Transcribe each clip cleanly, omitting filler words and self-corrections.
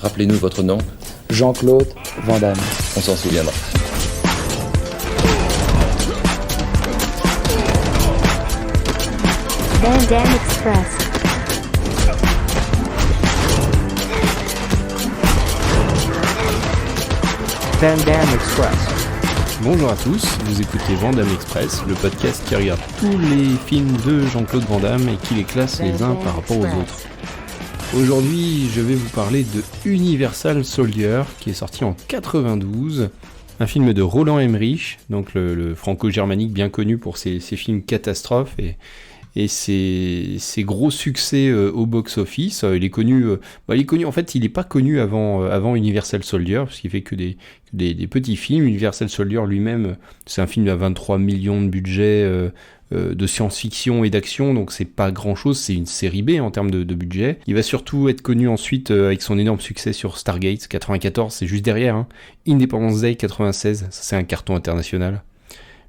Rappelez-nous votre nom. Jean-Claude Van Damme. On s'en souviendra. Van Damme Express. Van Damme Express. Bonjour à tous, vous écoutez Van Damme Express, le podcast qui regarde tous les films de Jean-Claude Van Damme et qui les classe les uns par rapport aux autres. Aujourd'hui, je vais vous parler de Universal Soldier, qui est sorti en 92, un film de Roland Emmerich, donc le franco-germanique bien connu pour ses films catastrophes et ses gros succès au box-office. Il est connu, en fait, il n'est pas connu avant Universal Soldier, parce qu'il fait que des petits films. Universal Soldier lui-même, c'est un film à 23 millions de budget de science-fiction et d'action, donc c'est pas grand-chose, c'est une série B en termes de budget. Il va surtout être connu ensuite avec son énorme succès sur Stargate 94, c'est juste derrière, hein. Independence Day 96, ça c'est un carton international.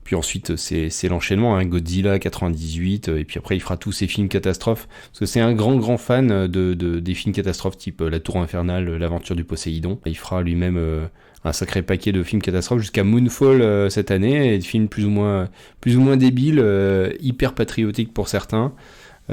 Puis ensuite, c'est l'enchaînement, hein, Godzilla 98, et puis après il fera tous ses films catastrophes, parce que c'est un grand fan des films catastrophes type La Tour Infernale, L'Aventure du Poséidon. Il fera lui-même un sacré paquet de films catastrophes jusqu'à Moonfall cette année, et des films plus ou moins débiles, hyper patriotiques pour certains.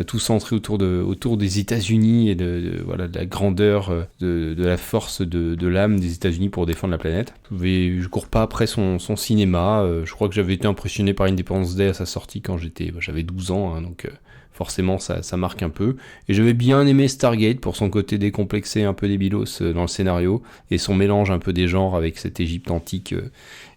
Tout centré autour des États-Unis et de la grandeur, de la force de l'âme des États-Unis pour défendre la planète. Je cours pas après son cinéma. Je crois que j'avais été impressionné par Independence Day à sa sortie quand j'avais 12 ans, hein, donc forcément ça marque un peu. Et j'avais bien aimé Stargate pour son côté décomplexé, un peu débilos dans le scénario, et son mélange un peu des genres avec cette Égypte antique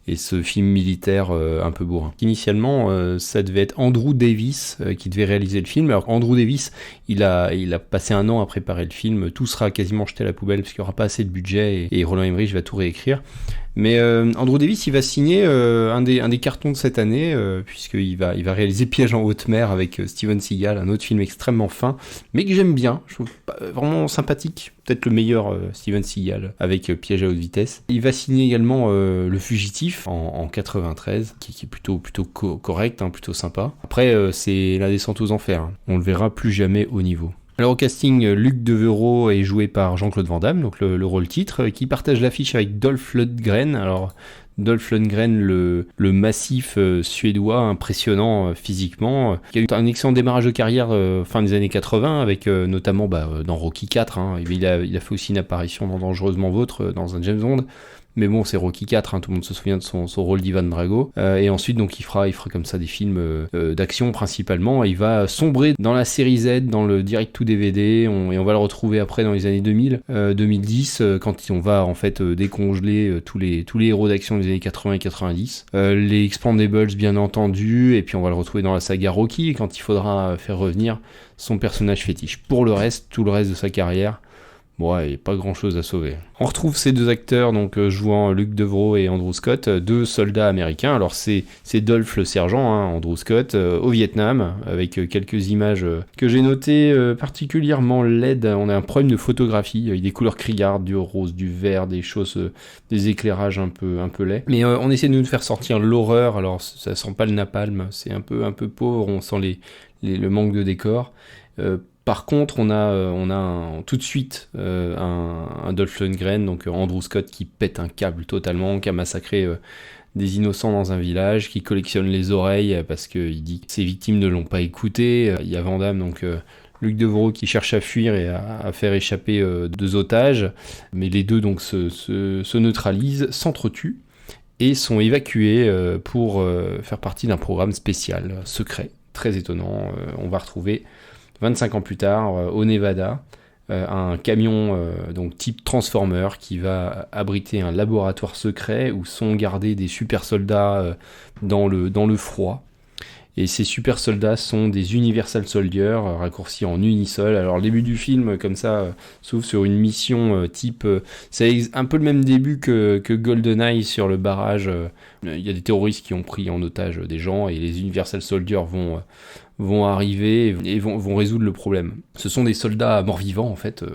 et ce film militaire un peu bourrin. Initialement, ça devait être Andrew Davis qui devait réaliser le film. Alors Andrew Davis, il a passé un an à préparer le film. Tout sera quasiment jeté à la poubelle parce qu'il n'y aura pas assez de budget et Roland Emmerich va tout réécrire. Mais Andrew Davis, il va signer un des cartons de cette année, puisqu'il va réaliser Piège en haute mer avec Steven Seagal, un autre film extrêmement fin, mais que j'aime bien. Je trouve vraiment sympathique. Peut-être le meilleur Steven Seagal avec Piège à haute vitesse. Il va signer également Le Fugitif en 93, qui est plutôt correct, hein, plutôt sympa. Après, c'est la descente aux enfers. Hein. On le verra plus jamais au niveau. Alors au casting, Luc Devereaux est joué par Jean-Claude Van Damme, donc le rôle titre, qui partage l'affiche avec Dolph Lundgren. Alors Dolph Lundgren, le massif suédois, impressionnant physiquement, qui a eu un excellent démarrage de carrière fin des années 80, avec notamment dans Rocky IV, hein. Il a fait aussi une apparition dans Dangereusement Vôtre, dans un James Bond. Mais bon, c'est Rocky IV, hein, tout le monde se souvient de son rôle d'Ivan Drago. Et ensuite, donc, il fera comme ça des films d'action principalement. Et il va sombrer dans la série Z, dans le direct-to-DVD, et on va le retrouver après dans les années 2000, 2010, quand on va en fait décongeler tous les héros d'action des années 80 et 90. Les Expendables, bien entendu, et puis on va le retrouver dans la saga Rocky, quand il faudra faire revenir son personnage fétiche. Pour le reste, tout le reste de sa carrière, il n'y a pas grand chose à sauver. On retrouve ces deux acteurs, donc jouant Luc Devereaux et Andrew Scott, deux soldats américains. Alors c'est Dolph le sergent, hein, Andrew Scott, au Vietnam, avec quelques images que j'ai notées particulièrement laides. On a un problème de photographie, avec des couleurs criardes, du rose, du vert, des éclairages un peu laids. Mais on essaie de nous faire sortir l'horreur. Alors ça sent pas le napalm, c'est un peu pauvre, on sent le manque de décor. Par contre, on a tout de suite un Dolph Lundgren, donc Andrew Scott, qui pète un câble totalement, qui a massacré des innocents dans un village, qui collectionne les oreilles parce qu'il dit que ses victimes ne l'ont pas écouté. Il y a Van Damme, donc Luc Devereaux, qui cherche à fuir et à faire échapper deux otages, mais les deux donc se neutralisent, s'entretuent et sont évacués pour faire partie d'un programme spécial, secret, très étonnant. On va retrouver 25 ans plus tard, au Nevada, un camion donc type Transformer qui va abriter un laboratoire secret où sont gardés des super soldats dans le froid. Et ces super soldats sont des Universal Soldiers, raccourcis en Unisol. Alors le début du film, comme ça, s'ouvre sur une mission type... c'est un peu le même début que GoldenEye sur le barrage. Il y a des terroristes qui ont pris en otage des gens et les Universal Soldiers vont arriver et vont résoudre le problème. Ce sont des soldats morts-vivants, en fait,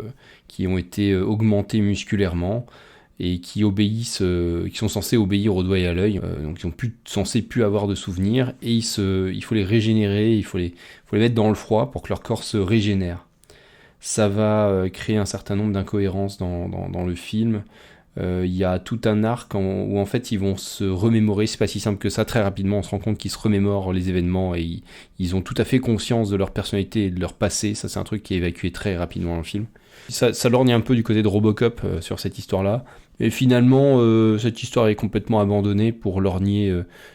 qui ont été augmentés musculairement et qui sont censés obéir au doigt et à l'œil, donc ils sont censés plus avoir de souvenirs, et il faut les régénérer, il faut les mettre dans le froid pour que leur corps se régénère. Ça va créer un certain nombre d'incohérences dans le film. Il y a tout un arc où en fait ils vont se remémorer, c'est pas si simple que ça, très rapidement on se rend compte qu'ils se remémorent les événements et ils ont tout à fait conscience de leur personnalité et de leur passé. Ça c'est un truc qui est évacué très rapidement dans le film. Ça lorgne un peu du côté de Robocop sur cette histoire-là. Et finalement, cette histoire est complètement abandonnée pour lorgner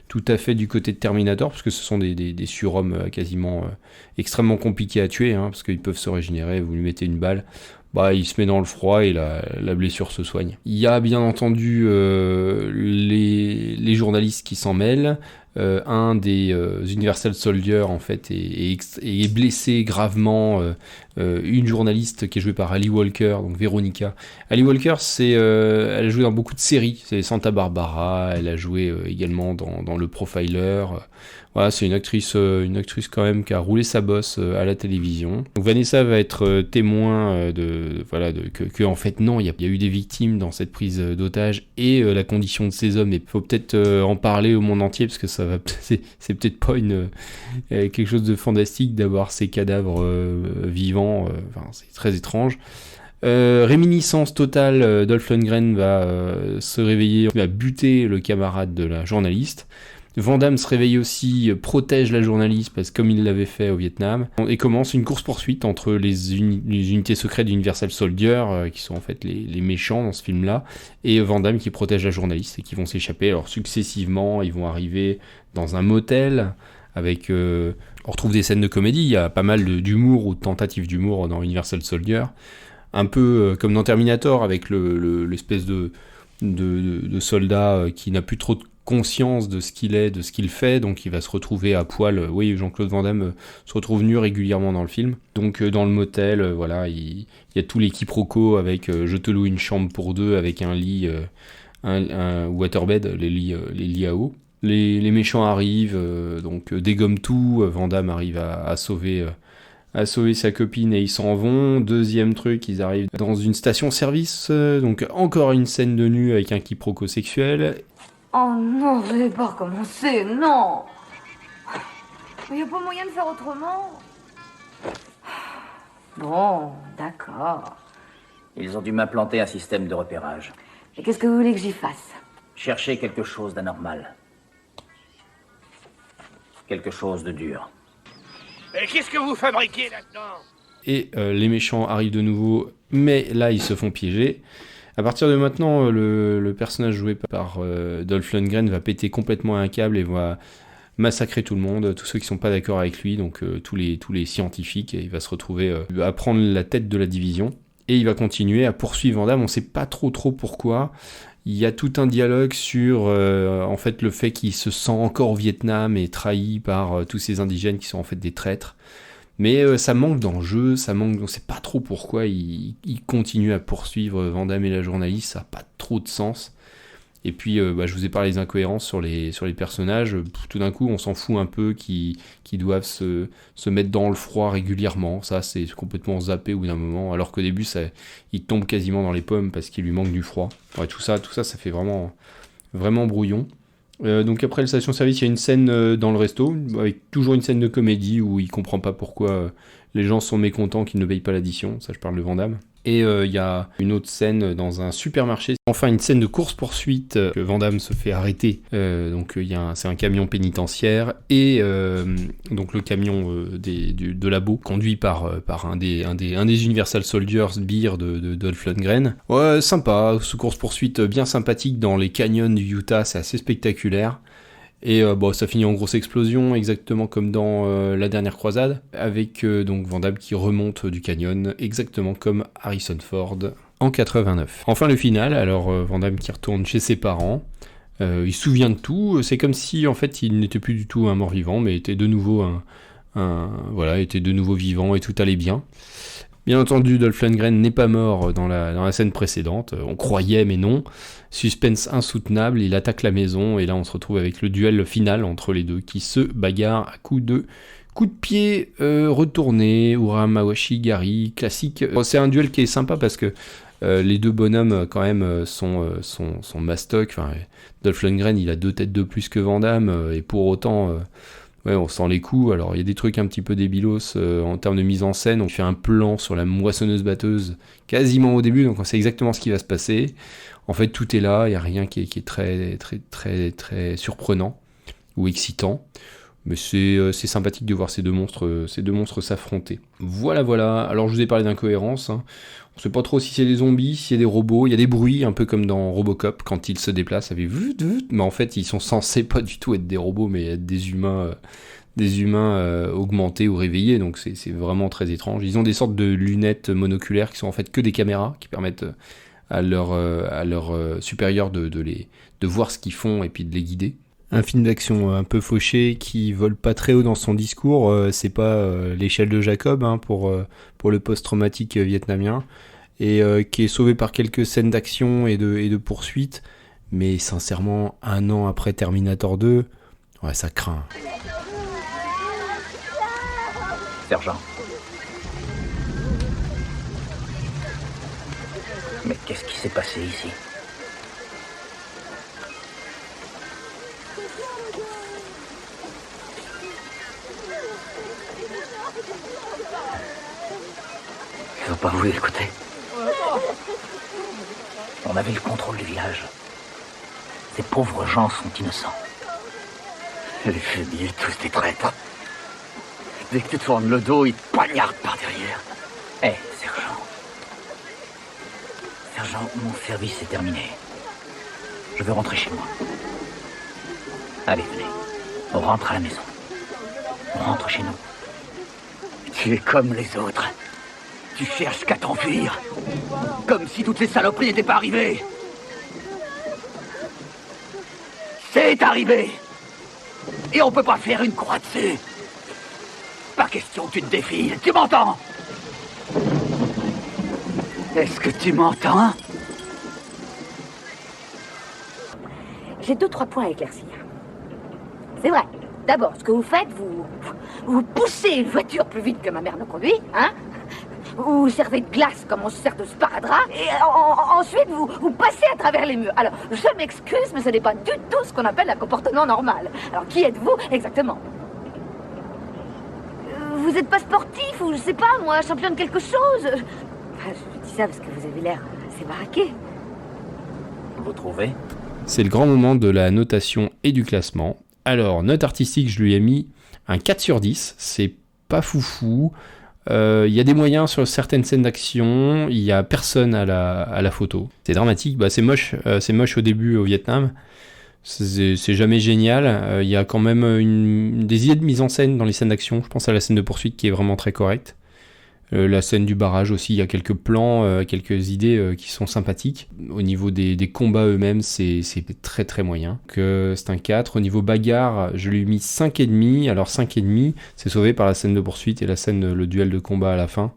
tout à fait du côté de Terminator, parce que ce sont des surhommes quasiment extrêmement compliqués à tuer, hein, parce qu'ils peuvent se régénérer, vous lui mettez une balle, bah, il se met dans le froid et la blessure se soigne. Il y a bien entendu les journalistes qui s'en mêlent. Un des Universal Soldier en fait est blessé gravement. Une journaliste qui est jouée par Ali Walker, donc Veronica. Ali Walker, elle a joué dans beaucoup de séries. C'est Santa Barbara. Elle a joué également dans Le Profiler. Voilà, c'est une actrice quand même qui a roulé sa bosse à la télévision. Donc Vanessa va être témoin que en fait non, il y a eu des victimes dans cette prise d'otage et la condition de ces hommes. Il faut peut-être en parler au monde entier parce que c'est peut-être pas quelque chose de fantastique d'avoir ces cadavres vivants. C'est très étrange. Réminiscence totale, Dolph Lundgren va se réveiller, va buter le camarade de la journaliste. Van Damme se réveille aussi, protège la journaliste, parce que comme il l'avait fait au Vietnam, et commence une course-poursuite entre les unités secrètes d'Universal Soldier, qui sont en fait les méchants dans ce film-là, et Van Damme qui protège la journaliste, et qui vont s'échapper. Alors successivement, ils vont arriver dans un motel, avec... on retrouve des scènes de comédie, il y a pas mal d'humour ou de tentatives d'humour dans Universal Soldier, un peu comme dans Terminator, avec l'espèce de soldat qui n'a plus trop de conscience de ce qu'il est, de ce qu'il fait, donc il va se retrouver à poil. Oui, Jean-Claude Van Damme se retrouve nu régulièrement dans le film. Donc dans le motel, voilà, il y a tout les quiproquos avec je te loue une chambre pour deux avec un lit, un waterbed, les lits à eau. Les méchants arrivent, donc dégomment tout. Van Damme arrive à sauver sa copine et ils s'en vont. Deuxième truc, ils arrivent dans une station-service, donc encore une scène de nu avec un quiproquo sexuel. Oh non, vous n'avez pas recommencé, non. Il n'y a pas moyen de faire autrement. Bon, d'accord. Ils ont dû m'implanter un système de repérage. Et qu'est-ce que vous voulez que j'y fasse? Chercher quelque chose d'anormal. Quelque chose de dur. Et qu'est-ce que vous fabriquez là-dedans? Et les méchants arrivent de nouveau, mais là ils se font piéger. À partir de maintenant, le personnage joué par Dolph Lundgren va péter complètement un câble et va massacrer tout le monde, tous ceux qui sont pas d'accord avec lui, donc tous les scientifiques, et il va se retrouver à prendre la tête de la division. Et il va continuer à poursuivre Van Damme, on sait pas trop pourquoi. Il y a tout un dialogue sur en fait le fait qu'il se sent encore au Vietnam et trahi par tous ces indigènes qui sont en fait des traîtres. Mais ça manque d'enjeu, on sait pas trop pourquoi il continue à poursuivre Van Damme et la journaliste, ça n'a pas trop de sens. Et puis je vous ai parlé des incohérences sur les personnages, tout d'un coup on s'en fout un peu qu'ils doivent se mettre dans le froid régulièrement, ça c'est complètement zappé au bout d'un moment, alors qu'au début il tombe quasiment dans les pommes parce qu'il lui manque du froid. Ouais, tout ça fait vraiment, vraiment brouillon. Donc après le station-service, il y a une scène dans le resto, avec toujours une scène de comédie où il comprend pas pourquoi les gens sont mécontents qu'ils ne payent pas l'addition, ça je parle de Van Damme. Et il y a une autre scène dans un supermarché, enfin une scène de course-poursuite, que Van Damme se fait arrêter, donc c'est un camion pénitentiaire, et donc le camion de labo, conduit par un des Universal Soldiers, Beer de Dolph Lundgren. Ouais, sympa, ce course-poursuite bien sympathique dans les canyons du Utah, c'est assez spectaculaire. Et ça finit en grosse explosion, exactement comme dans La Dernière Croisade, avec donc Van Damme qui remonte du canyon, exactement comme Harrison Ford en 89. Enfin le final, alors Van Damme qui retourne chez ses parents, il se souvient de tout, c'est comme si en fait il n'était plus du tout un mort-vivant, mais était de nouveau était de nouveau vivant et tout allait bien. Bien entendu, Dolph Lundgren n'est pas mort dans la scène précédente, on croyait mais non. Suspense insoutenable, il attaque la maison et là on se retrouve avec le duel final entre les deux qui se bagarrent à coups de pied retournés, Uramawashi Gari, classique. C'est un duel qui est sympa parce que les deux bonhommes quand même sont mastoc. Dolph Lundgren il a 2 têtes de plus que Van Damme et pour autant Ouais, on sent les coups. Alors, il y a des trucs un petit peu débilos en termes de mise en scène. On fait un plan sur la moissonneuse-batteuse quasiment au début, donc on sait exactement ce qui va se passer. En fait, tout est là. Il n'y a rien qui est très, très, très, très surprenant ou excitant. Mais c'est sympathique de voir ces deux monstres s'affronter. Voilà. Alors, je vous ai parlé d'incohérence. On ne sait pas trop si c'est des zombies, si c'est des robots. Il y a des bruits, un peu comme dans Robocop, quand ils se déplacent, ça fait vut. Mais en fait, ils sont censés pas du tout être des robots, mais être des humains augmentés ou réveillés. Donc, c'est vraiment très étrange. Ils ont des sortes de lunettes monoculaires qui sont en fait que des caméras, qui permettent à leur supérieur de voir ce qu'ils font et puis de les guider. Un film d'action un peu fauché qui vole pas très haut dans son discours, c'est pas l'échelle de Jacob pour le post-traumatique vietnamien, et qui est sauvé par quelques scènes d'action et de poursuites, mais sincèrement, 1 an après Terminator 2, ouais, ça craint. Sergent. Mais qu'est-ce qui s'est passé ici? Ils n'ont pas voulu écouter. On avait le contrôle du village. Ces pauvres gens sont innocents. Les fumiers, tous des traîtres. Dès que tu tournes le dos, ils te poignardent par derrière. Hé, sergent. Sergent, mon service est terminé. Je veux rentrer chez moi. Allez, venez. On rentre à la maison. On rentre chez nous. Tu es comme les autres. Tu cherches qu'à t'enfuir. Comme si toutes les saloperies n'étaient pas arrivées. C'est arrivé. Et on peut pas faire une croix dessus. Pas question que tu te défiles. Tu m'entends? Est-ce que tu m'entends? J'ai 2-3 points à éclaircir. C'est vrai. D'abord, ce que vous faites, vous poussez une voiture plus vite que ma mère ne conduit, hein? Vous servez de glace comme on se sert de sparadrap, et ensuite vous passez à travers les murs. Alors, je m'excuse, mais ce n'est pas du tout ce qu'on appelle un comportement normal. Alors, qui êtes-vous exactement? Vous n'êtes pas sportif, ou je sais pas, moi, champion de quelque chose? Je dis ça parce que vous avez l'air assez baraqué. Vous trouvez? C'est le grand moment de la notation et du classement. Alors, note artistique, je lui ai mis un 4 sur 10. C'est pas foufou. Il y a des moyens sur certaines scènes d'action. Il y a personne à la photo. C'est dramatique. C'est moche. C'est moche au début au Vietnam. C'est jamais génial. Il y a quand même des idées de mise en scène dans les scènes d'action. Je pense à la scène de poursuite qui est vraiment très correcte. La scène du barrage aussi, il y a quelques plans, quelques idées qui sont sympathiques. Au niveau des combats eux-mêmes, c'est très très moyen. C'est un 4. Au niveau bagarre, je lui ai mis 5,5. Alors 5,5, c'est sauvé par la scène de poursuite et le duel de combat à la fin.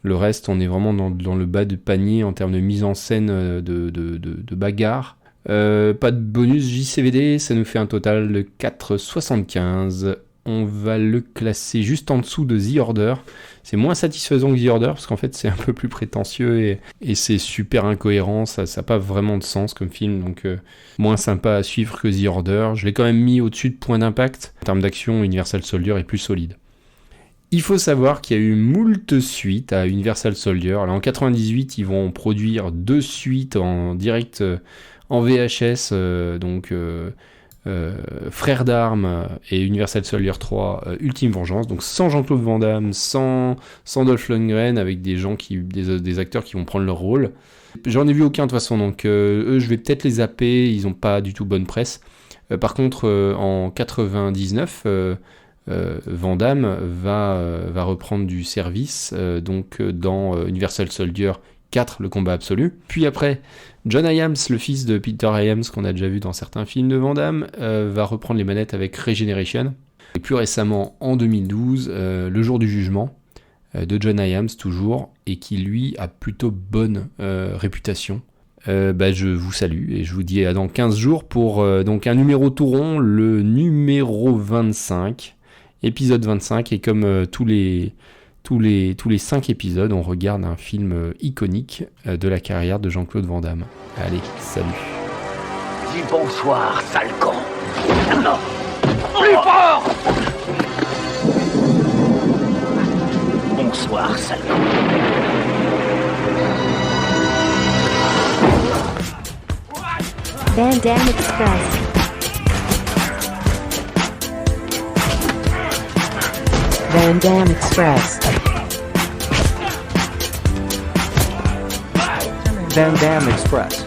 Le reste, on est vraiment dans le bas de panier en termes de mise en scène de bagarre. Pas de bonus JCVD, ça nous fait un total de 4,75. On va le classer juste en dessous de The Order. C'est moins satisfaisant que The Order, parce qu'en fait c'est un peu plus prétentieux et c'est super incohérent, ça n'a pas vraiment de sens comme film, donc moins sympa à suivre que The Order. Je l'ai quand même mis au-dessus de Point d'Impact. En termes d'action, Universal Soldier est plus solide. Il faut savoir qu'il y a eu moult suites à Universal Soldier. Alors, en 98, ils vont produire 2 suites en direct en VHS, Frères d'Armes et Universal Soldier 3 Ultime Vengeance, donc sans Jean-Claude Van Damme, sans Dolph Lundgren, avec des acteurs qui vont prendre leur rôle. J'en ai vu aucun de toute façon, donc eux je vais peut-être les zapper, ils n'ont pas du tout bonne presse. Par contre en 99 Van Damme va reprendre du service dans Universal Soldier 4, le combat absolu. Puis après, John Hyams, le fils de Peter Hyams, qu'on a déjà vu dans certains films de Van Damme, va reprendre les manettes avec Regeneration. Et plus récemment, en 2012, Le Jour du Jugement, de John Hyams toujours, et qui lui a plutôt bonne réputation. Je vous salue et je vous dis à dans 15 jours pour donc un numéro tout rond, le numéro 25, épisode 25, et comme tous les 5 épisodes, on regarde un film iconique de la carrière de Jean-Claude Van Damme. Allez, salut. Dis bonsoir, sale con. Non. Plus fort. Bonsoir, Salman. Van Damme Express. Van Damme Express. Van Damme Express.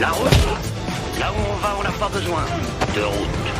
La route. Là où on va, on n'a pas besoin de route.